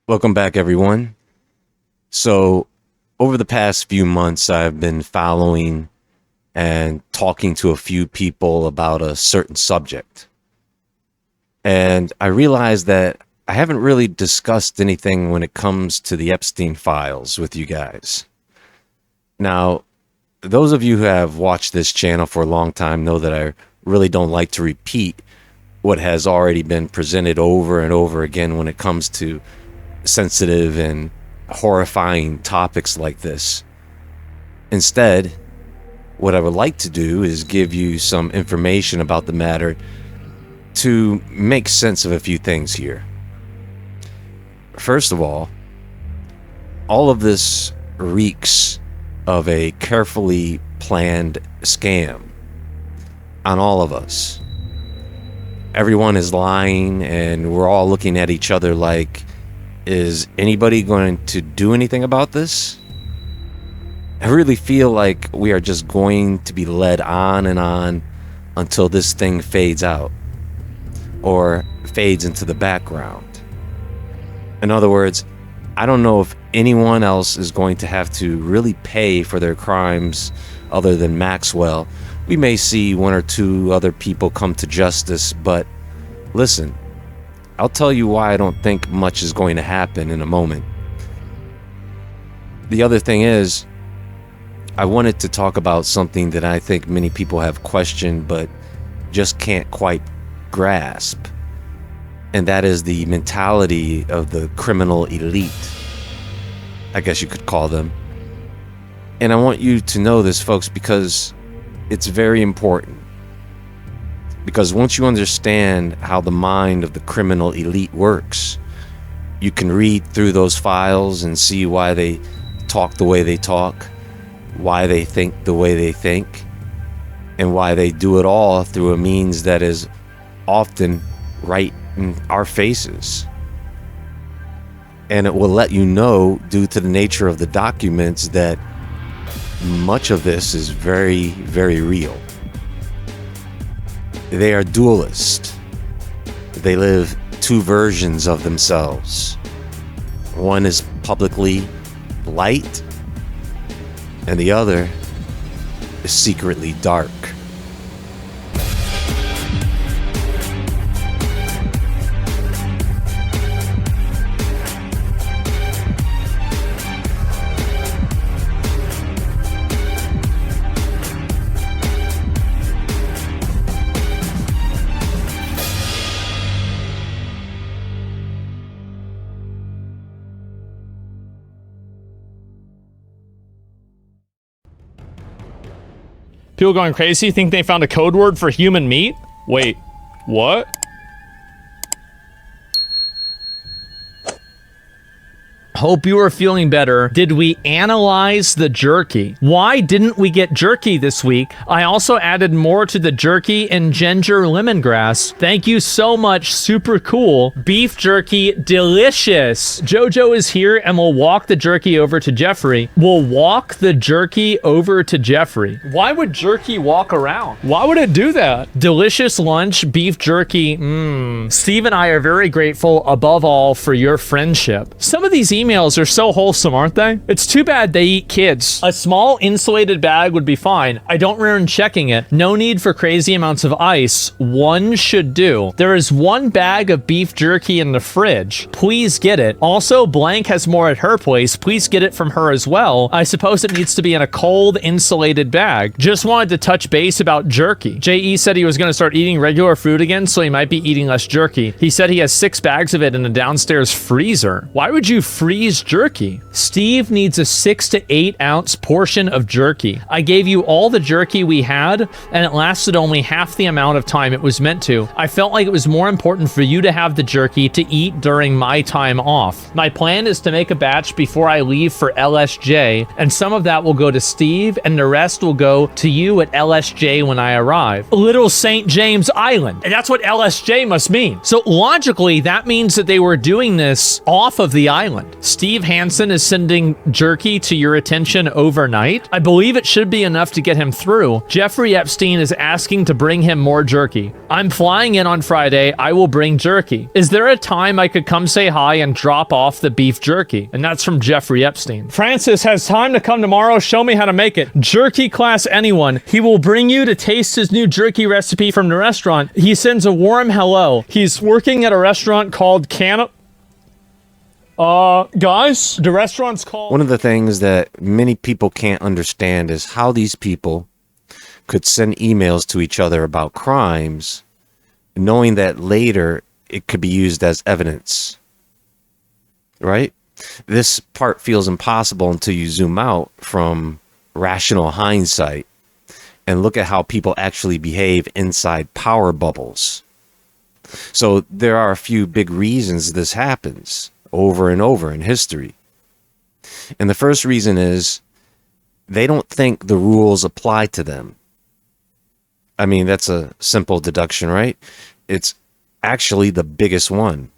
Welcome back, everyone. So, over the past few months, I've been following and talking to a few people about a certain subject. And I realized that I haven't really discussed anything when it comes to the Epstein files with you guys. Now, those of you who have watched this channel for a long time know that I really don't like to repeat what has already been presented over and over again when it comes to sensitive and horrifying topics like this. Instead, what I would like to do is give you some information about the matter to make sense of a few things here. First of all of this reeks of a carefully planned scam on all of us. Everyone is lying, and we're all looking at each other like, is anybody going to do anything about this? I really feel like we are just going to be led on and on until this thing fades out or fades into the background. In other words, I don't know if anyone else is going to have to really pay for their crimes other than Maxwell. We may see one or two other people come to justice, but listen, I'll tell you why I don't think much is going to happen in a moment. The other thing is, I wanted to talk about something that I think many people have questioned but just can't quite grasp. And that is the mentality of the criminal elite, I guess you could call them. And I want you to know this, folks, because it's very important. Because once you understand how the mind of the criminal elite works, you can read through those files and see why they talk the way they talk, why they think the way they think, and why they do it all through a means that is often right in our faces. And it will let you know, due to the nature of the documents, that much of this is very, very real. They are dualists. They live two versions of themselves. One is publicly light, and the other is secretly dark. People going crazy think they found a code word for human meat? Wait, what? Hope you are feeling better. Did we analyze the jerky? Why didn't we get jerky this week? I also added more to the jerky and ginger lemongrass. Thank you so much. Super cool. Beef jerky, delicious. Jojo is here and we'll walk the jerky over to Jeffrey. We'll walk the jerky over to Jeffrey. Why would jerky walk around? Why would it do that? Delicious lunch, beef jerky. Steve and I are very grateful above all for your friendship. Some of these emails are so wholesome, aren't they? It's too bad they eat kids. A small insulated bag would be fine. I don't remember checking it. No need for crazy amounts of ice. One should do. There is one bag of beef jerky in the fridge. Please get it. Also, Blank has more at her place. Please get it from her as well. I suppose it needs to be in a cold, insulated bag. Just wanted to touch base about jerky. JE said he was going to start eating regular food again, so he might be eating less jerky. He said he has 6 bags of it in a downstairs freezer. Why would you freeze jerky? Steve needs a 6 to 8 ounce portion of jerky. I gave you all the jerky we had, and it lasted only half the amount of time it was meant to. I felt like it was more important for you to have the jerky to eat during my time off. My plan is to make a batch before I leave for LSJ, and some of that will go to Steve, and the rest will go to you at LSJ when I arrive. Little St. James Island. And that's what LSJ must mean. So logically, that means that they were doing this off of the island. Steve Hansen is sending jerky to your attention overnight. I believe it should be enough to get him through. Jeffrey Epstein is asking to bring him more jerky. I'm flying in on Friday. I will bring jerky. Is there a time I could come say hi and drop off the beef jerky? And that's from Jeffrey Epstein. Francis has time to come tomorrow. Show me how to make it. Jerky class anyone. He will bring you to taste his new jerky recipe from the restaurant. He sends a warm hello. He's working at a restaurant called guys, the restaurant's called... One of the things that many people can't understand is how these people could send emails to each other about crimes, knowing that later it could be used as evidence. Right? This part feels impossible until you zoom out from rational hindsight and look at how people actually behave inside power bubbles. So there are a few big reasons this happens over and over in history. And the first reason is they don't think the rules apply to them. I mean, that's a simple deduction, right? It's actually the biggest one.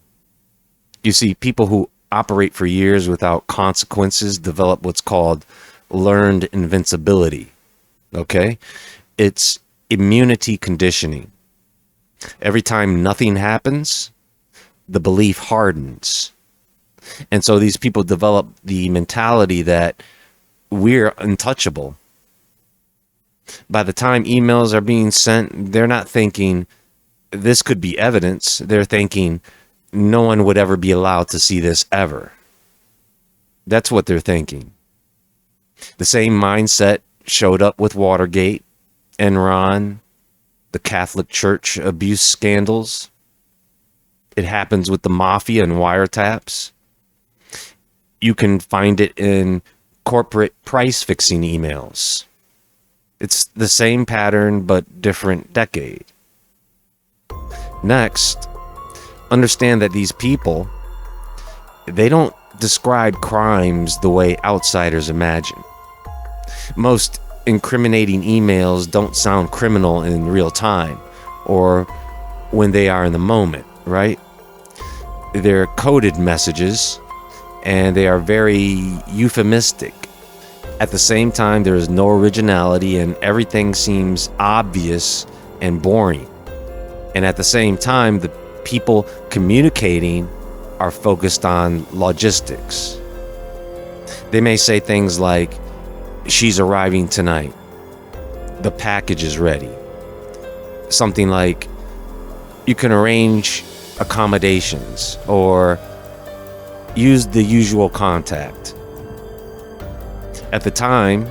You see, people who operate for years without consequences develop what's called learned invincibility. Okay? It's immunity conditioning. Every time nothing happens, the belief hardens. And so these people develop the mentality that we're untouchable. By the time emails are being sent, they're not thinking this could be evidence. They're thinking no one would ever be allowed to see this ever. That's what they're thinking. The same mindset showed up with Watergate, Enron, the Catholic Church abuse scandals. It happens with the mafia and wiretaps. You can find it in corporate price fixing emails. It's the same pattern, but different decade. Next, understand that these people, they don't describe crimes the way outsiders imagine. Most incriminating emails don't sound criminal in real time or when they are in the moment, right? They're coded messages and they are very euphemistic. At the same time, there is no originality and everything seems obvious and boring. And at the same time, the people communicating are focused on logistics. They may say things like, she's arriving tonight. The package is ready. Something like, you can arrange accommodations or use the usual contact. At the time,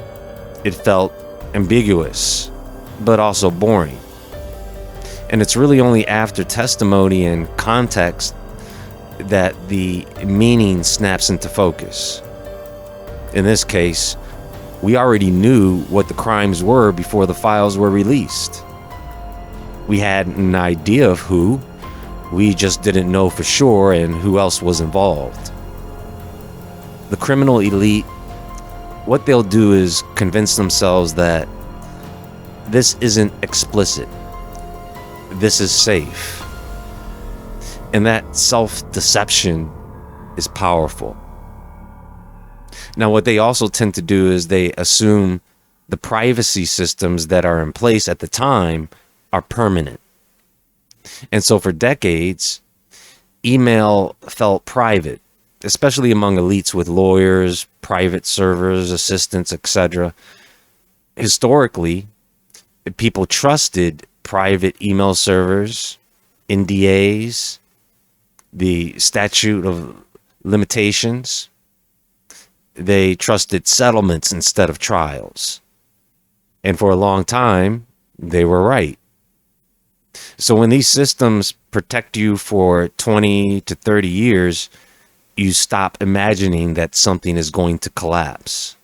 it felt ambiguous, but also boring. And it's really only after testimony and context that the meaning snaps into focus. In this case, we already knew what the crimes were before the files were released. We had an idea of who, we just didn't know for sure and who else was involved. The criminal elite, what they'll do is convince themselves that this isn't explicit. This is safe. And that self-deception is powerful. Now, what they also tend to do is they assume the privacy systems that are in place at the time are permanent. And so for decades, email felt private, especially among elites with lawyers, private servers, assistants, etc. Historically, people trusted private email servers, NDAs, the statute of limitations. They trusted settlements instead of trials. And for a long time, they were right. So when these systems protect you for 20 to 30 years, you stop imagining that something is going to collapse.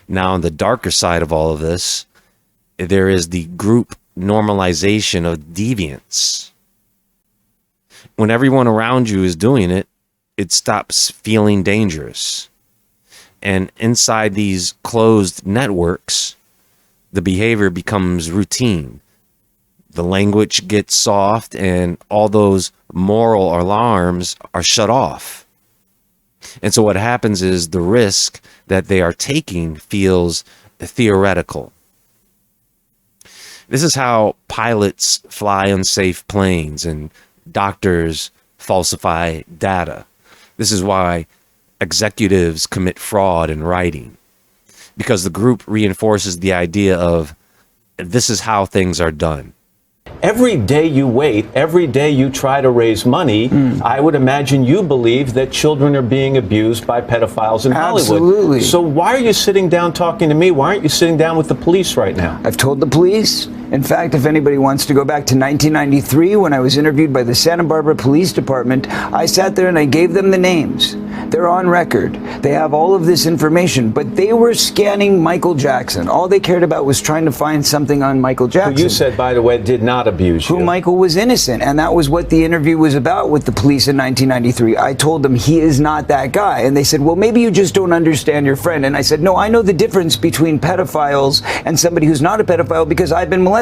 Now, on the darker side of all of this, there is the group normalization of deviance. When everyone around you is doing it, it stops feeling dangerous. And inside these closed networks, the behavior becomes routine. The language gets soft and all those moral alarms are shut off. And so what happens is the risk that they are taking feels theoretical. This is how pilots fly unsafe planes and doctors falsify data. This is why executives commit fraud in writing, because the group reinforces the idea of this is how things are done. Every day you wait, every day you try to raise money, I would imagine you believe that children are being abused by pedophiles in Hollywood. Absolutely. So why are you sitting down talking to me? Why aren't you sitting down with the police right now? I've told the police. In fact, if anybody wants to go back to 1993 when I was interviewed by the Santa Barbara Police Department, I sat there and I gave them the names. They're on record. They have all of this information, but they were scanning Michael Jackson. All they cared about was trying to find something on Michael Jackson. Who you said, by the way, did not abuse you. Who Michael was innocent, and that was what the interview was about with the police in 1993. I told them he is not that guy, and they said, well, maybe you just don't understand your friend. And I said, no, I know the difference between pedophiles and somebody who's not a pedophile because I've been molested.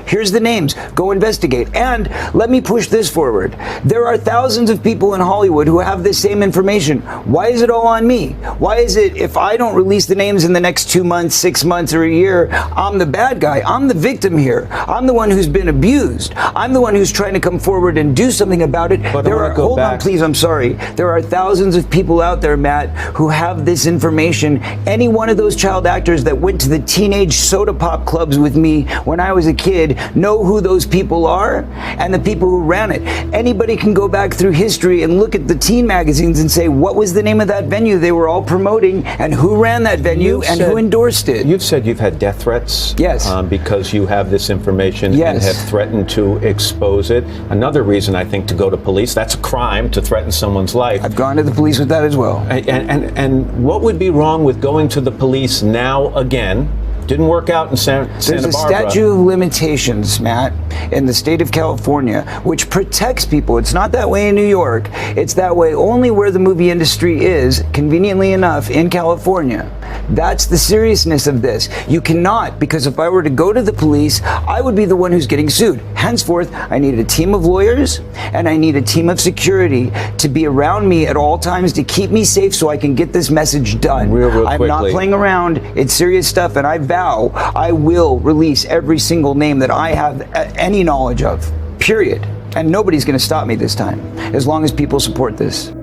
Here's the names. Go investigate. And let me push this forward. There are thousands of people in Hollywood who have this same information. Why is it all on me? Why is it if I don't release the names in the next 2 months, 6 months, or a year, I'm the bad guy? I'm the victim here. I'm the one who's been abused. I'm the one who's trying to come forward and do something about it. But Hold on, please, I'm sorry. There are thousands of people out there, Matt, who have this information. Any one of those child actors that went to the teenage soda pop clubs with me when I was a kid know who those people are and the people who ran it. Anybody can go back through history and look at the teen magazines and say, what was the name of that venue they were all promoting and who ran that venue and who endorsed it? You've said you've had death threats. Yes. Because you have this information Yes. and have threatened to expose it. Another reason, I think, to go to police, that's a crime to threaten someone's life. I've gone to the police with that as well. And what would be wrong with going to the police now again? Didn't work out in Santa Barbara. There's a statute of limitations, Matt, in the state of California, which protects people. It's not that way in New York. It's that way only where the movie industry is, conveniently enough, in California. That's the seriousness of this. You cannot, because if I were to go to the police, I would be the one who's getting sued. Henceforth, I need a team of lawyers and I need a team of security to be around me at all times to keep me safe so I can get this message done. Real I'm not quickly. playing around. It's serious stuff, and I vow I will release every single name that I have any knowledge of, period. And nobody's going to stop me this time, as long as people support this.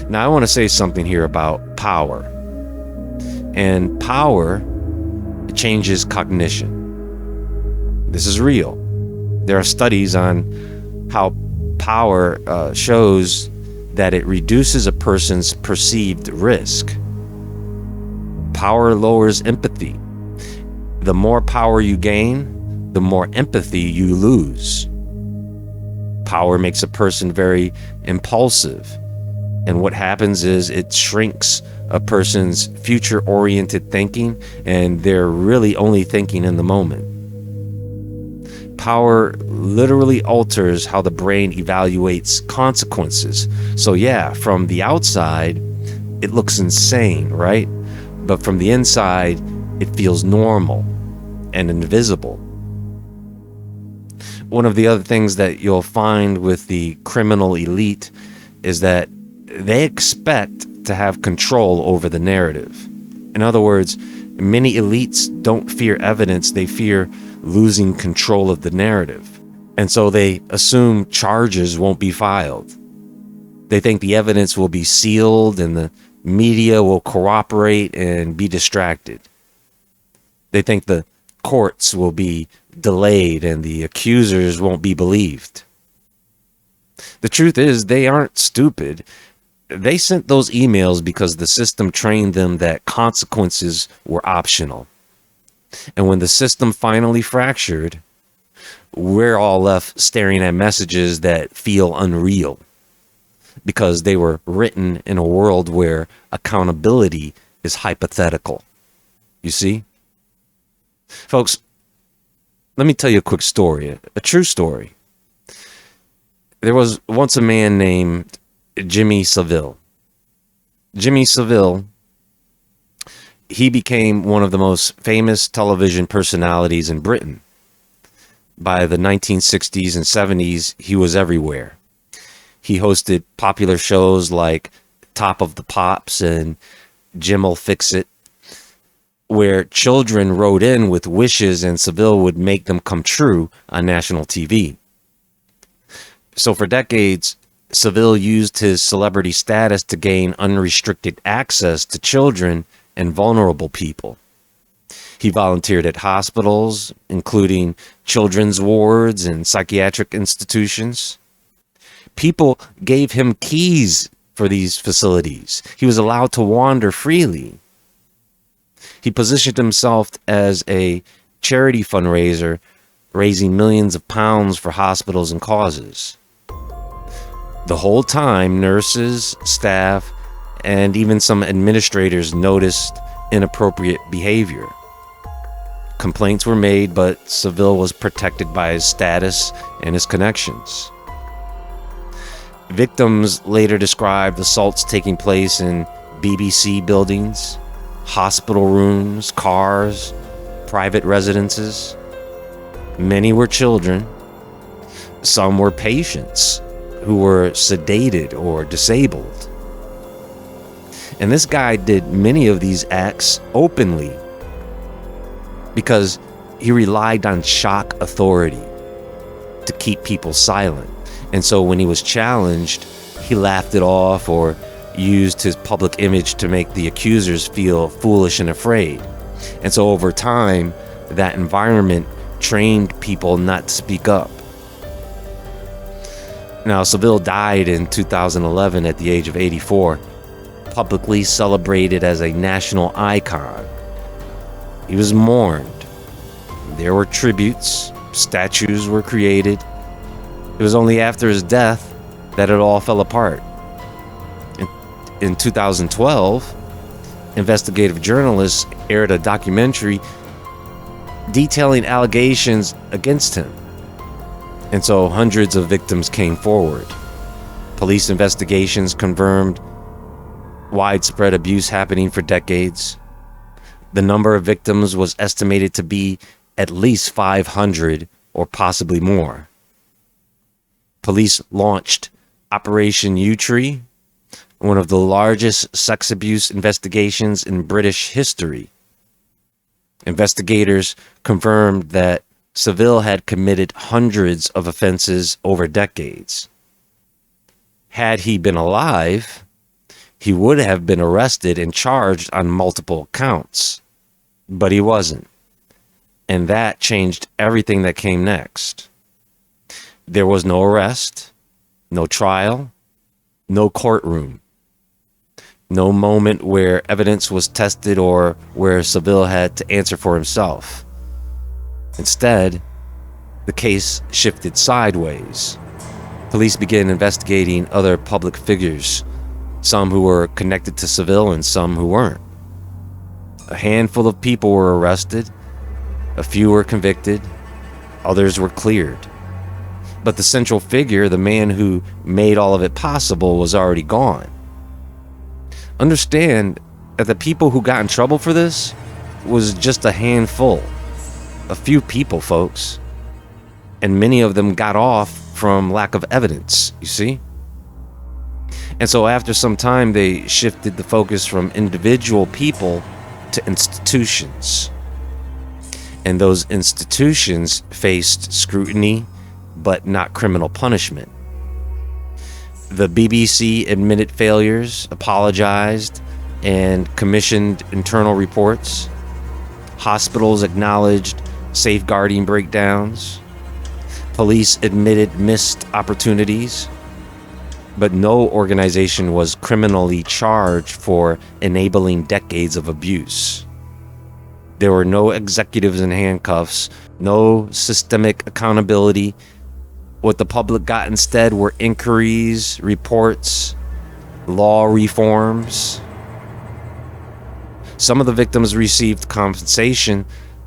Now, I want to say something here about power. And power changes cognition. This is real. There are studies on how power shows that it reduces a person's perceived risk. Power lowers empathy. The more power you gain, the more empathy you lose. Power makes a person very impulsive. And what happens is it shrinks a person's future-oriented thinking, and they're really only thinking in the moment. Power literally alters how the brain evaluates consequences. So yeah, from the outside, it looks insane, right? But from the inside, it feels normal and invisible. One of the other things that you'll find with the criminal elite is that they expect to have control over the narrative. In other words, many elites don't fear evidence, they fear losing control of the narrative. And so they assume charges won't be filed. They think the evidence will be sealed and the media will cooperate and be distracted. They think the courts will be delayed and the accusers won't be believed. The truth is, they aren't stupid. They sent those emails because the system trained them that consequences were optional. And when the system finally fractured, we're all left staring at messages that feel unreal, because they were written in a world where accountability is hypothetical. You see? Folks, let me tell you a quick story, a true story. There was once a man named Jimmy Savile. Jimmy Savile, he became one of the most famous television personalities in Britain. By the 1960s and 70s, he was everywhere. He hosted popular shows like Top of the Pops and Jim'll Fix It, where children wrote in with wishes and Savile would make them come true on national TV. So for decades, Savile used his celebrity status to gain unrestricted access to children and vulnerable people. He volunteered at hospitals, including children's wards and psychiatric institutions. People gave him keys for these facilities. He was allowed to wander freely. He positioned himself as a charity fundraiser, raising millions of pounds for hospitals and causes. The whole time, nurses, staff, and even some administrators noticed inappropriate behavior. Complaints were made, but Savile was protected by his status and his connections. Victims later described assaults taking place in BBC buildings, hospital rooms, cars, private residences. Many were children. Some were patients who were sedated or disabled. And this guy did many of these acts openly because he relied on shock authority to keep people silent. And so when he was challenged, he laughed it off or used his public image to make the accusers feel foolish and afraid. And so over time, that environment trained people not to speak up. Now, Savile died in 2011 at the age of 84, publicly celebrated as a national icon. He was mourned. There were tributes, statues were created. It was only after his death that it all fell apart. In 2012, investigative journalists aired a documentary detailing allegations against him. And so hundreds of victims came forward. Police investigations confirmed widespread abuse happening for decades. The number of victims was estimated to be at least 500 or possibly more. Police launched Operation U-Tree, one of the largest sex abuse investigations in British history. Investigators confirmed that Savile had committed hundreds of offenses over decades. Had he been alive, he would have been arrested and charged on multiple counts. But he wasn't. And that changed everything that came next. There was no arrest, no trial, no courtroom, no moment where evidence was tested or where Savile had to answer for himself. Instead, the case shifted sideways. Police began investigating other public figures, some who were connected to Savile and some who weren't. A handful of people were arrested, a few were convicted, others were cleared. But the central figure, the man who made all of it possible, was already gone. Understand that the people who got in trouble for this was just a handful. A few people, folks. And many of them got off from lack of evidence, you see? And so after some time, they shifted the focus from individual people to institutions. And those institutions faced scrutiny, but not criminal punishment. The BBC admitted failures, apologized, and commissioned internal reports. Hospitals acknowledged safeguarding breakdowns. Police admitted missed opportunities. But no organization was criminally charged for enabling decades of abuse. There were no executives in handcuffs, no systemic accountability. What the public got instead were inquiries, reports, law reforms. Some of the victims received compensation.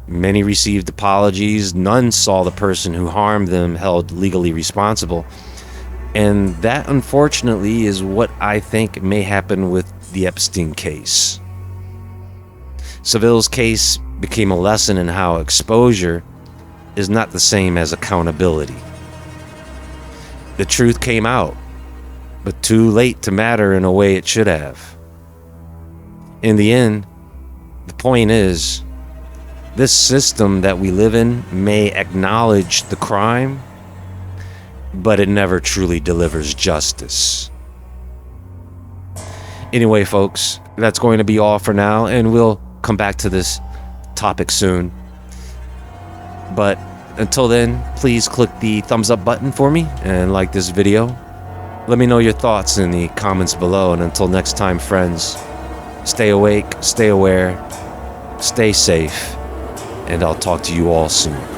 Many received apologies. None saw the person who harmed them held legally responsible. And that, unfortunately, is what I think may happen with the Epstein case. Savile's case became a lesson in how exposure is not the same as accountability. The truth came out, but too late to matter in a way it should have. In the end, the point is, this system that we live in may acknowledge the crime, but it never truly delivers justice. Anyway, folks, that's going to be all for now, and we'll come back to this topic soon. But until then, please click the thumbs up button for me and like this video. Let me know your thoughts in the comments below, and until next time, friends, stay awake, stay aware, stay safe, and I'll talk to you all soon.